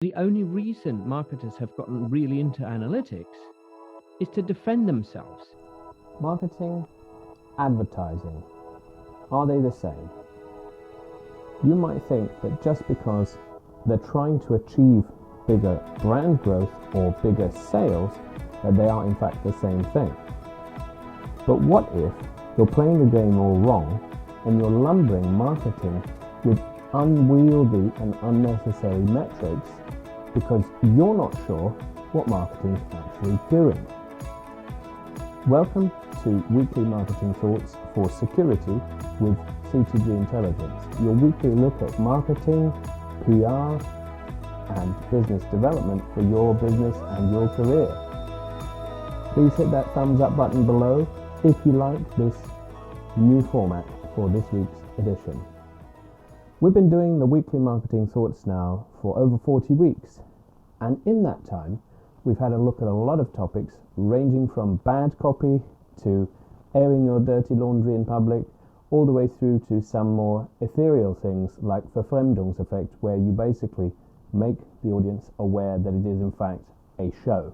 The only reason marketers have gotten really into analytics is to defend themselves. Marketing, advertising, are they the same? You might think that just because they're trying to achieve bigger brand growth or bigger sales, that they are in fact the same thing. But what if you're playing the game all wrong and you're lumbering marketing with unwieldy and unnecessary metrics because you're not sure what marketing's actually doing? Welcome to Weekly Marketing Thoughts for Security with CTG Intelligence, your weekly look at marketing, PR, and business development for your business and your career. Please hit that thumbs up button below if you like this new format for this week's edition. We've been doing the Weekly Marketing Thoughts now for over 40 weeks, and in that time, we've had a look at a lot of topics ranging from bad copy to airing your dirty laundry in public, all the way through to some more ethereal things like Verfremdungseffekt, where you basically make the audience aware that it is in fact a show.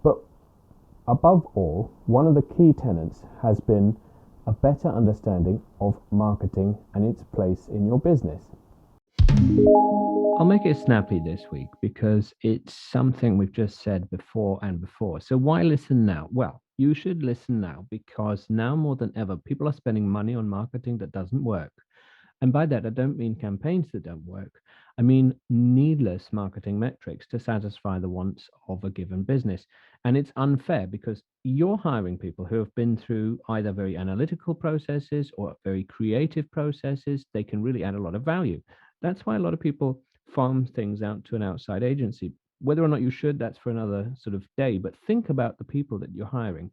But above all, one of the key tenets has been a better understanding of marketing and its place in your business. I'll make it snappy this week because it's something we've just said before and before. So why listen now? Well, you should listen now because now more than ever, people are spending money on marketing that doesn't work. And by that, I don't mean campaigns that don't work. I mean needless marketing metrics to satisfy the wants of a given business. And it's unfair because you're hiring people who have been through either very analytical processes or very creative processes. They can really add a lot of value. That's why a lot of people farm things out to an outside agency. Whether or not you should, that's for another sort of day. But think about the people that you're hiring.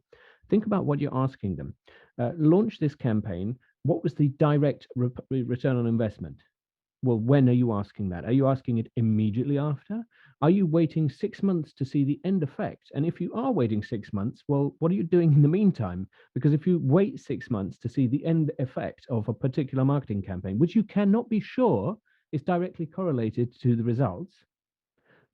Think about what you're asking them. Launch this campaign. What was the direct return on investment? Well, when are you asking that? Are you asking it immediately after? Are you waiting 6 months to see the end effect? And if you are waiting 6 months, well, what are you doing in the meantime? Because if you wait 6 months to see the end effect of a particular marketing campaign, which you cannot be sure is directly correlated to the results,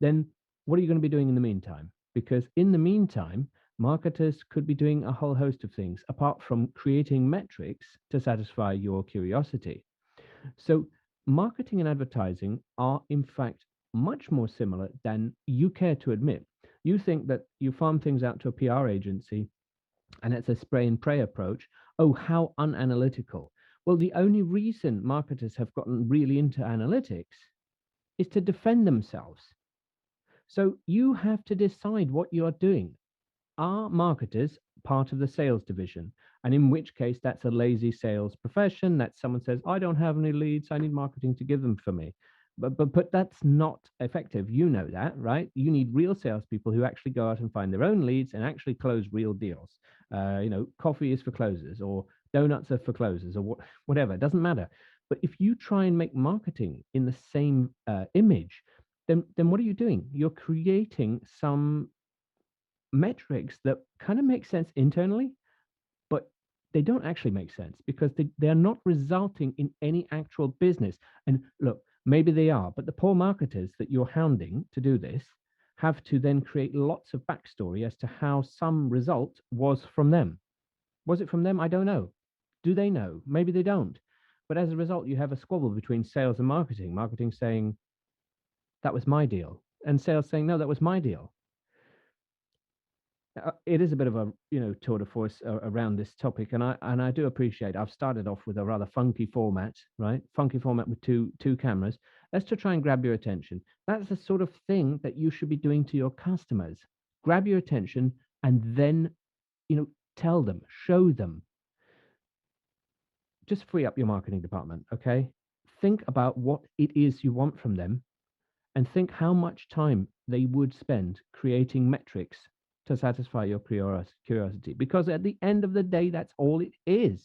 then what are you going to be doing in the meantime? Because in the meantime, marketers could be doing a whole host of things apart from creating metrics to satisfy your curiosity. So, marketing and advertising are, in fact, much more similar than you care to admit. You think that you farm things out to a PR agency and it's a spray and pray approach. Oh, how unanalytical. Well, the only reason marketers have gotten really into analytics is to defend themselves. So you have to decide what you are doing. Are marketers part of the sales division? And in which case, that's a lazy sales profession. That someone says, I don't have any leads. I need marketing to give them for me. But that's not effective. You know that, right? You need real salespeople who actually go out and find their own leads and actually close real deals. Coffee is for closers, or donuts are for closers, or whatever. It doesn't matter. But if you try and make marketing in the same image, then what are you doing? You're creating some metrics that kind of make sense internally, but they don't actually make sense because they are not resulting in any actual business. And look, maybe they are, but the poor marketers that you're hounding to do this have to then create lots of backstory as to how some result was from them. Was it from them? I don't know. Do they know? Maybe they don't. But as a result, you have a squabble between sales and marketing. Marketing saying, that was my deal. And sales saying, no, that was my deal. It is a bit of a tour de force around this topic, and I do appreciate. I've started off with a rather funky format, right? Funky format with two cameras. That's to try and grab your attention. That's the sort of thing that you should be doing to your customers. Grab your attention and then tell them, show them. Just free up your marketing department, okay? Think about what it is you want from them and think how much time they would spend creating metrics to satisfy your curiosity. Because at the end of the day, that's all it is.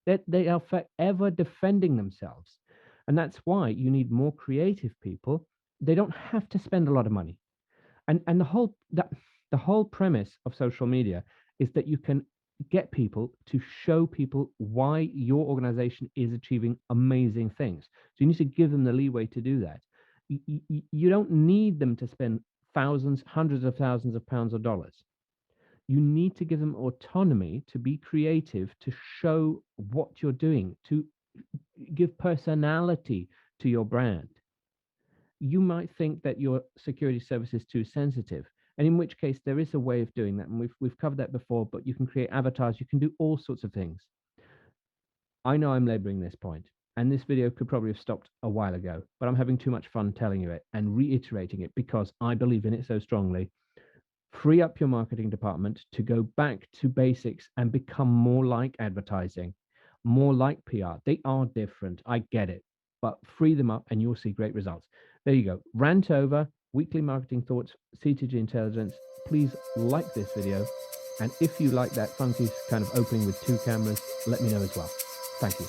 That they are forever defending themselves. And that's why you need more creative people. They don't have to spend a lot of money. And the whole premise of social media is that you can get people to show people why your organization is achieving amazing things. So you need to give them the leeway to do that. You don't need them to spend thousands, hundreds of thousands of pounds or dollars. You need to give them autonomy to be creative, to show what you're doing, to give personality to your brand. You might think that your security service is too sensitive, and in which case there is a way of doing that, and we've covered that before. But you can create avatars, you can do all sorts of things. I know I'm laboring this point, and this video could probably have stopped a while ago, but I'm having too much fun telling you it and reiterating it because I believe in it so strongly. Free up your marketing department to go back to basics and become more like advertising, more like PR. They are different. I get it, but free them up and you'll see great results. There you go. Rant over, weekly marketing thoughts, CTG Intelligence. Please like this video. And if you like that funky kind of opening with two cameras, let me know as well. Thank you.